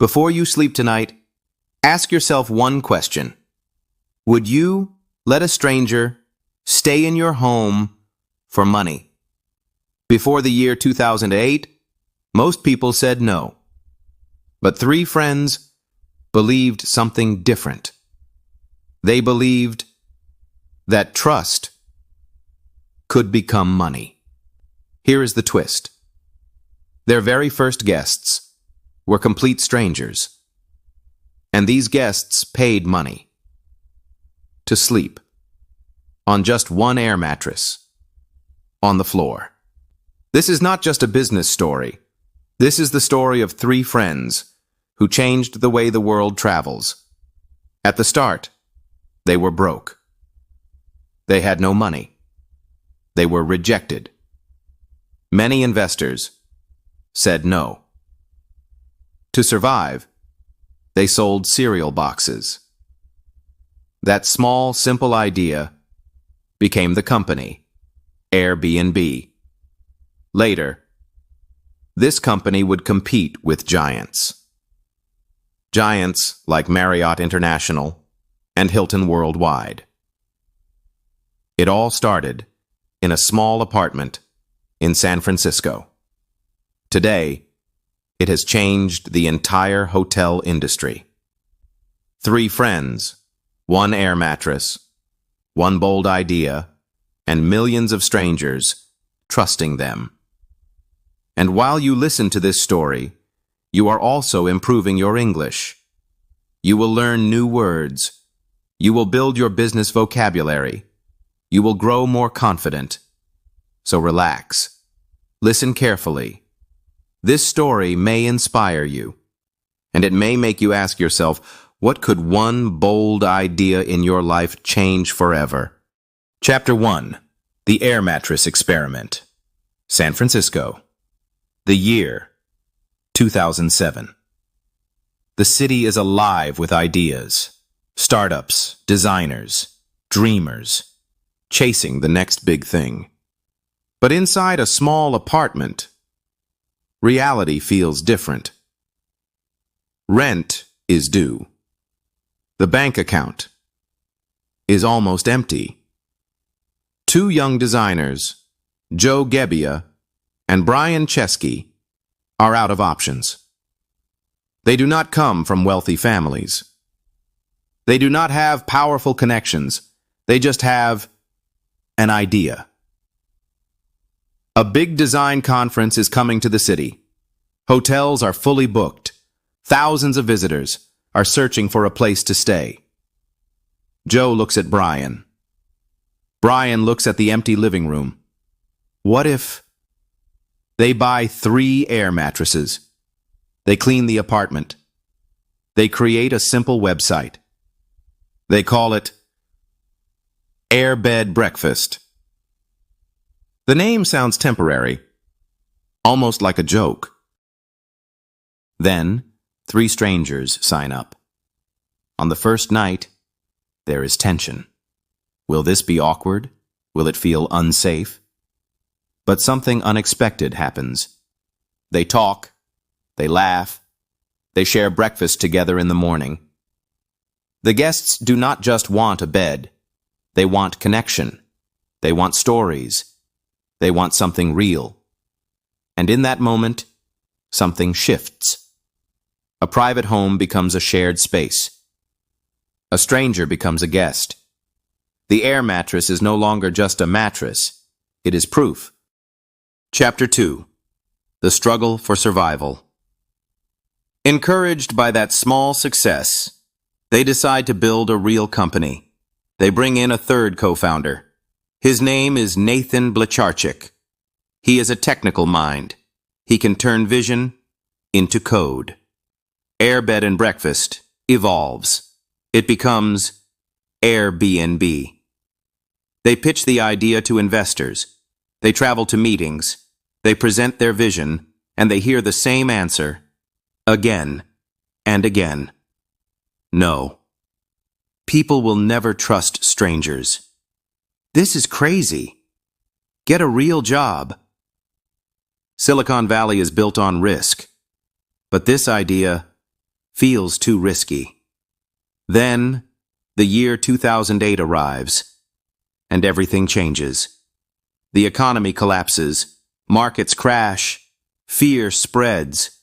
Before you sleep tonight, ask yourself one question. Would you let a stranger stay in your home for money? Before the year 2008, most people said no. But 3 friends believed something different. They believed that trust could become money. Here is the twist. Their very first guests were complete strangers, and these guests paid money to sleep on just one air mattress on the floor. This is not just a business story. This is the story of 3 friends who changed the way the world travels. At the start, they were broke. They had no money. They were rejected. Many investors said no. To survive, they sold cereal boxes. That small, simple idea became the company, Airbnb. Later, this company would compete with giants. Giants like Marriott International and Hilton Worldwide. It all started in a small apartment in San Francisco. Today, it has changed the entire hotel industry. 3 friends, 1 air mattress, 1 bold idea, and millions of strangers trusting them. And while you listen to this story, you are also improving your English. You will learn new words. You will build your business vocabulary. You will grow more confident. So relax. Listen carefully. This story may inspire you, and it may make you ask yourself, what could one bold idea in your life change forever? Chapter 1. The Air Mattress Experiment. San Francisco. The year, 2007. The city is alive with ideas, startups, designers, dreamers, chasing the next big thing. But inside a small apartment, reality feels different. Rent is due. The bank account is almost empty. 2 young designers, Joe Gebbia and Brian Chesky, are out of options. They do not come from wealthy families. They do not have powerful connections. They just have an idea. A big design conference is coming to the city. Hotels are fully booked. Thousands of visitors are searching for a place to stay. Joe looks at Brian. Brian looks at the empty living room. What if they buy 3 air mattresses? They clean the apartment. They create a simple website. They call it Air Bed Breakfast. The name sounds temporary, almost like a joke. Then, 3 strangers sign up. On the first night, there is tension. Will this be awkward? Will it feel unsafe? But something unexpected happens. They talk, they laugh, they share breakfast together in the morning. The guests do not just want a bed. They want connection. They want stories. They want something real. And in that moment, something shifts. A private home becomes a shared space. A stranger becomes a guest. The air mattress is no longer just a mattress. It is proof. Chapter 2. The Struggle for Survival. Encouraged by that small success, they decide to build a real company. They bring in a 3rd co-founder. His name is Nathan Blecharczyk. He is a technical mind. He can turn vision into code. Air Bed and Breakfast evolves. It becomes Airbnb. They pitch the idea to investors. They travel to meetings. They present their vision, and they hear the same answer again and again. No. People will never trust strangers. This is crazy. Get a real job. Silicon Valley is built on risk, but this idea feels too risky. Then, the year 2008 arrives, and everything changes. The economy collapses, markets crash, fear spreads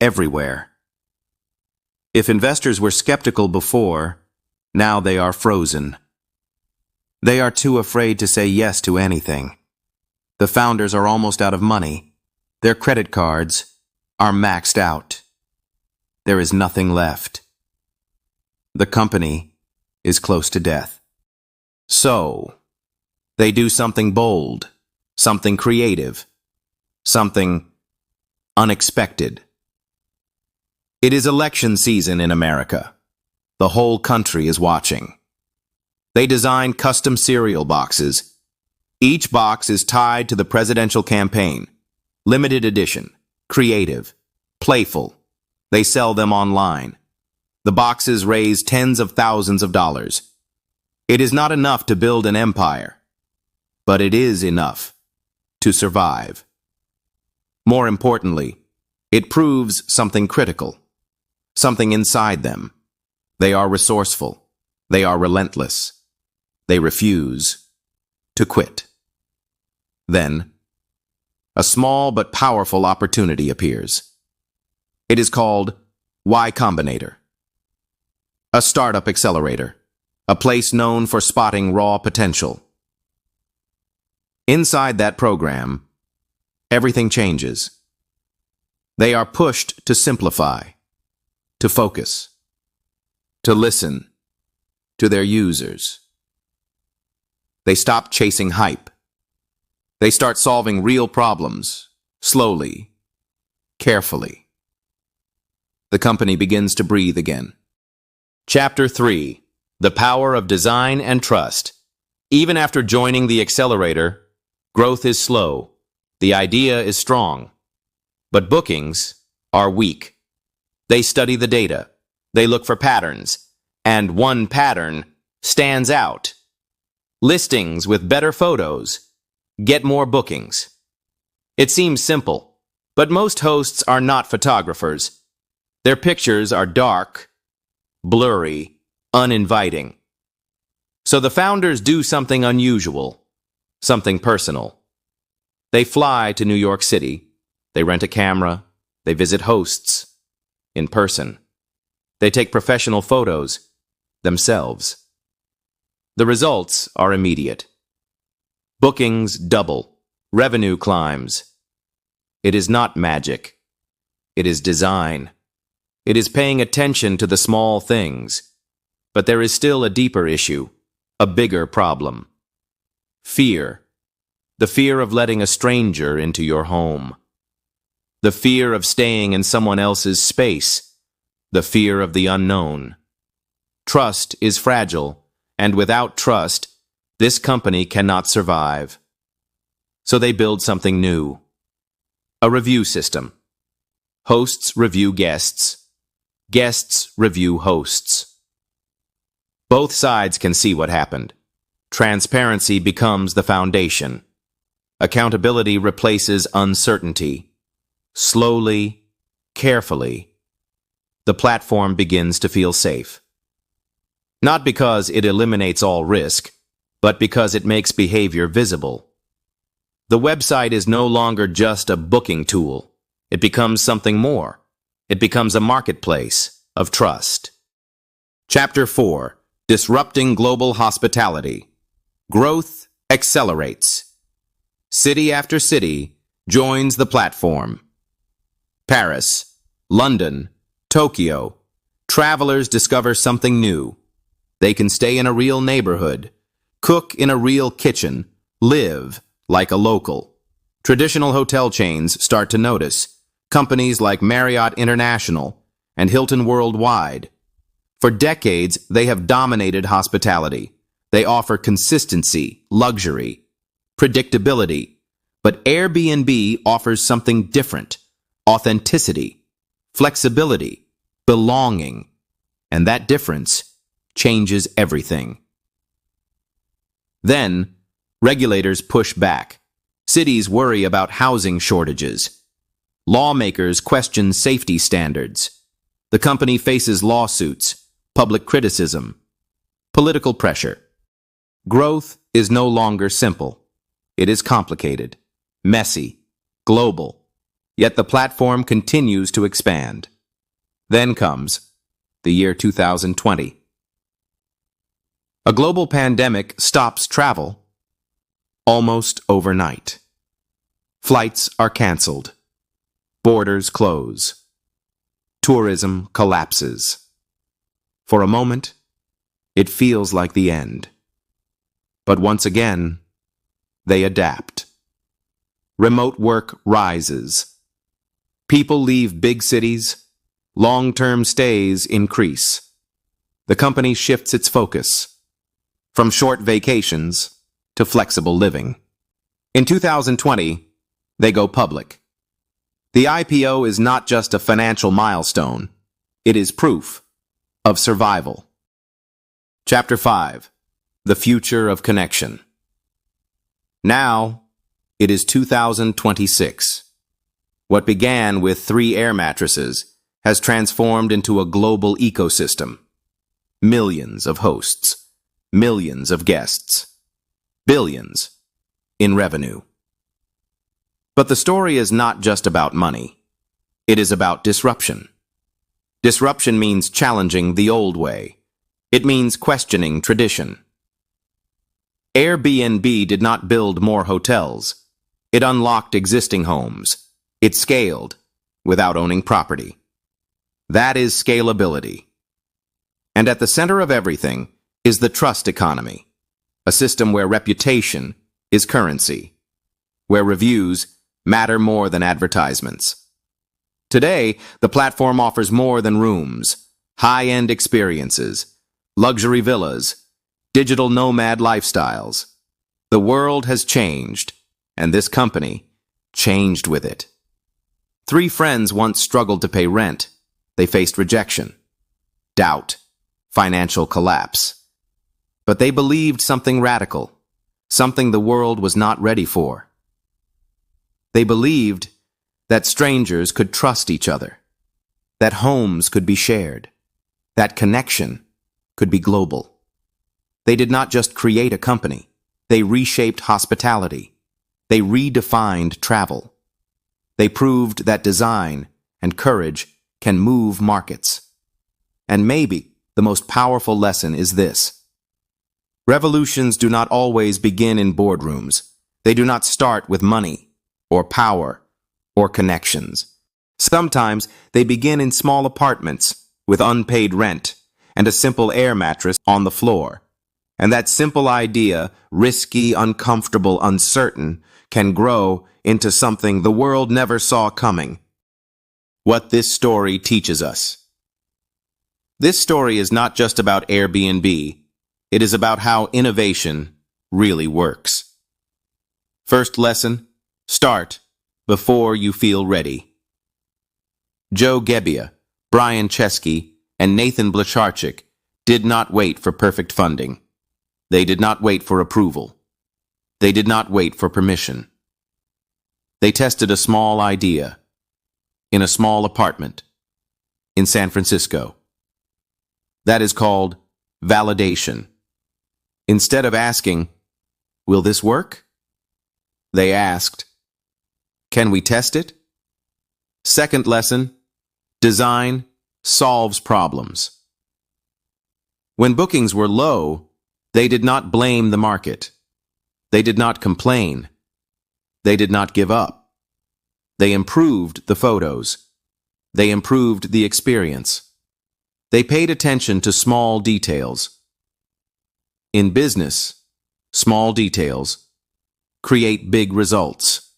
everywhere. If investors were skeptical before, now they are frozen. They are too afraid to say yes to anything. The founders are almost out of money. Their credit cards are maxed out. There is nothing left. The company is close to death. So, they do something bold, something creative, something unexpected. It is election season in America. The whole country is watching. They design custom cereal boxes. Each box is tied to the presidential campaign. Limited edition, creative, playful. They sell them online. The boxes raise tens of thousands of dollars. It is not enough to build an empire, but it is enough to survive. More importantly, it proves something critical, something inside them. They are resourceful. They are relentless. They refuse to quit. Then, a small but powerful opportunity appears. It is called Y Combinator, a startup accelerator, a place known for spotting raw potential. Inside that program, everything changes. They are pushed to simplify, to focus, to listen to their users. They stop chasing hype. They start solving real problems, slowly, carefully. The company begins to breathe again. Chapter 3. The Power of Design and Trust. Even after joining the accelerator, growth is slow. The idea is strong. But bookings are weak. They study the data. They look for patterns. And one pattern stands out. Listings with better photos get more bookings. It seems simple, but most hosts are not photographers. Their pictures are dark, blurry, uninviting. So the founders do something unusual, something personal. They fly to New York City. They rent a camera. They visit hosts in person. They take professional photos themselves. The results are immediate. Bookings double. Revenue climbs. It is not magic. It is design. It is paying attention to the small things. But there is still a deeper issue, a bigger problem. Fear. The fear of letting a stranger into your home. The fear of staying in someone else's space. The fear of the unknown. Trust is fragile. And without trust, this company cannot survive. So they build something new. A review system. Hosts review guests. Guests review hosts. Both sides can see what happened. Transparency becomes the foundation. Accountability replaces uncertainty. Slowly, carefully, the platform begins to feel safe. Not because it eliminates all risk, but because it makes behavior visible. The website is no longer just a booking tool. It becomes something more. It becomes a marketplace of trust. Chapter 4. Disrupting Global Hospitality. Growth accelerates. City after city joins the platform. Paris, London, Tokyo. Travelers discover something new. They can stay in a real neighborhood, cook in a real kitchen, live like a local. Traditional hotel chains start to notice. Companies like Marriott International and Hilton Worldwide. For decades, they have dominated hospitality. They offer consistency, luxury, predictability. But Airbnb offers something different: authenticity, flexibility, belonging. And that difference changes everything. Then, regulators push back. Cities worry about housing shortages. Lawmakers question safety standards. The company faces lawsuits, public criticism, political pressure. Growth is no longer simple. It is complicated, messy, global, yet the platform continues to expand. Then comes the year 2020. A global pandemic stops travel almost overnight. Flights are canceled. Borders close. Tourism collapses. For a moment, it feels like the end. But once again, they adapt. Remote work rises. People leave big cities. Long-term stays increase. The company shifts its focus from short vacations to flexible living. In 2020, they go public. The IPO is not just a financial milestone. It is proof of survival. Chapter 5. The Future of Connection. Now, it is 2026. What began with 3 air mattresses has transformed into a global ecosystem. Millions of hosts, millions of guests, billions in revenue. But the story is not just about money. It is about disruption. Disruption means challenging the old way. It means questioning tradition. Airbnb did not build more hotels. It unlocked existing homes. It scaled without owning property. That is scalability. And at the center of everything is the trust economy, a system where reputation is currency, where reviews matter more than advertisements. Today, the platform offers more than rooms, high-end experiences, luxury villas, digital nomad lifestyles. The world has changed, and this company changed with it. 3 friends once struggled to pay rent. They faced rejection, doubt, financial collapse. But they believed something radical, something the world was not ready for. They believed that strangers could trust each other, that homes could be shared, that connection could be global. They did not just create a company. They reshaped hospitality. They redefined travel. They proved that design and courage can move markets. And maybe the most powerful lesson is this. Revolutions do not always begin in boardrooms. They do not start with money or power or connections. Sometimes they begin in small apartments with unpaid rent and a simple air mattress on the floor. And that simple idea, risky, uncomfortable, uncertain, can grow into something the world never saw coming. What this story teaches us. This story is not just about Airbnb. It is about how innovation really works. First lesson, start before you feel ready. Joe Gebbia, Brian Chesky, and Nathan Blecharczyk did not wait for perfect funding. They did not wait for approval. They did not wait for permission. They tested a small idea in a small apartment in San Francisco. That is called validation. Instead of asking, "Will this work?" they asked, "Can we test it?" Second lesson, design solves problems. When bookings were low, they did not blame the market. They did not complain. They did not give up. They improved the photos. They improved the experience. They paid attention to small details. In business, small details create big results.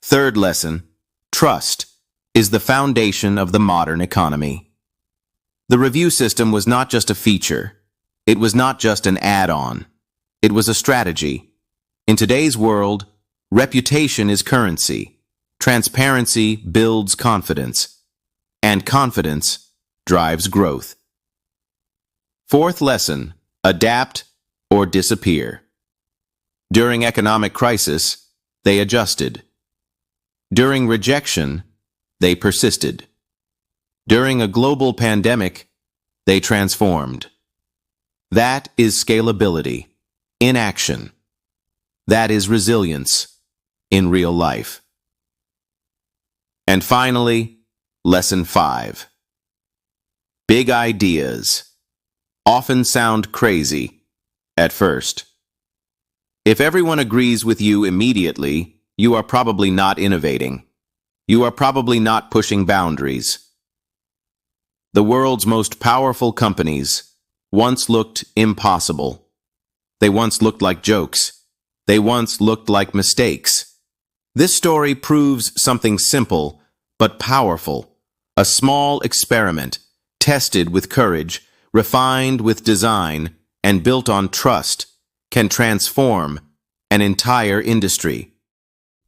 Third lesson, trust is the foundation of the modern economy. The review system was not just a feature. It was not just an add-on. It was a strategy. In today's world, reputation is currency. Transparency builds confidence. And confidence drives growth. Fourth lesson, adapt or disappear. During economic crisis, they adjusted. During rejection, they persisted. During a global pandemic, they transformed. That is scalability in action. That is resilience in real life. And finally, Lesson 5. Big ideas often sound crazy at first. If everyone agrees with you immediately, you are probably not innovating. You are probably not pushing boundaries. The world's most powerful companies once looked impossible. They once looked like jokes. They once looked like mistakes. This story proves something simple but powerful. A small experiment, tested with courage, refined with design, and built on trust, can transform an entire industry.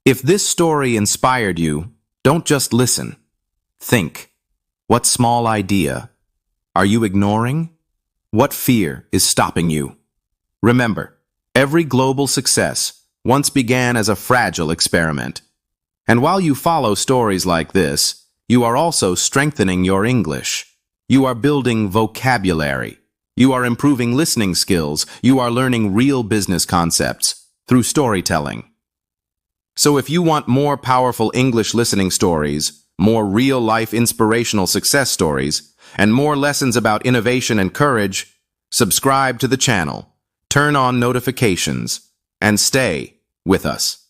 If this story inspired you, don't just listen. Think. What small idea are you ignoring? What fear is stopping you? Remember, every global success once began as a fragile experiment. And while you follow stories like this, you are also strengthening your English. You are building vocabulary. You are improving listening skills. You are learning real business concepts through storytelling. So if you want more powerful English listening stories, more real-life inspirational success stories, and more lessons about innovation and courage, subscribe to the channel, turn on notifications, and stay with us.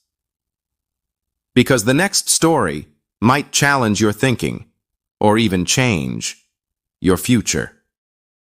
Because the next story might challenge your thinking, or even change your future.